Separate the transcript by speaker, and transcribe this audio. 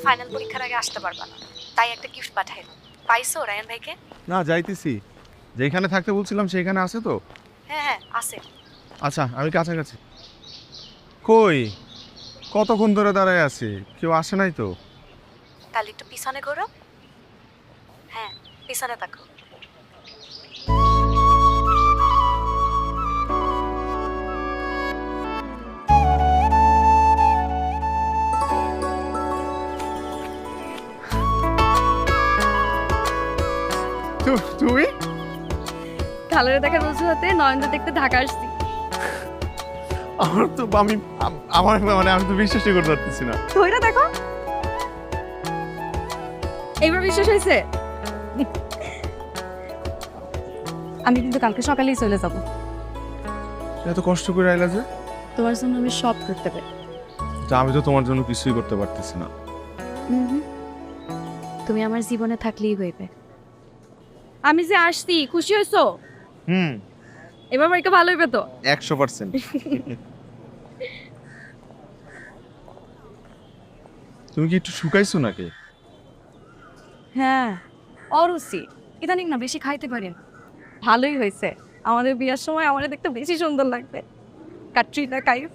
Speaker 1: Final পরীক্ষার আগে আসতে পারবা না, তাই একটা গিফট পাঠাইলাম। পাইছো রায়ান ভাইকে?
Speaker 2: না, যাইতেছি। যেখানে থাকতে বলছিলাম সেখানে আছে তো?
Speaker 1: হ্যাঁ হ্যাঁ আছে।
Speaker 2: আচ্ছা, আমি কাছাকাছি। কই, কতক্ষণ ধরে দাঁড়ায় আছি, কেউ আসে নাই তো?
Speaker 1: তাহলে একটু পিছনে ঘোরো। হ্যাঁ, পিছনে তাকো।
Speaker 2: তুমি?
Speaker 1: খালারে দেখার অজুহাতে নয়নদা দেখতে ঢাকা আসছি।
Speaker 2: আমার তো আমার মানে আমি তো বিশ্বাসই করতে পারতেছি না।
Speaker 1: ধইরা দেখো, এইবার বিশ্বাস হয়েছে? আমি কিন্তু কালকে সকালেই চলে যাব।
Speaker 2: এত কষ্ট করে আইলা যে?
Speaker 1: তোমার জন্য আমি সব করতে পারি।
Speaker 2: তা আমি তো তোমার জন্য কিছুই করতে পারতেছি না।
Speaker 1: তুমি আমার জীবনে থাকলেই হইবে। আমি যে আসছি, খুশি হয়েছো? এবার পরীক্ষা ভালো হইবে তো?
Speaker 2: 100%। তুমি কি একটু শুকাইছো নাকি?
Speaker 1: হ্যাঁ, অরুচি ইদানিং না বেশি খাইতে পারি না। ভালোই হয়েছে, আমাদের বিয়ার সময় আমাদের দেখতে বেশি সুন্দর লাগবে। কাটরিনা কাইফ।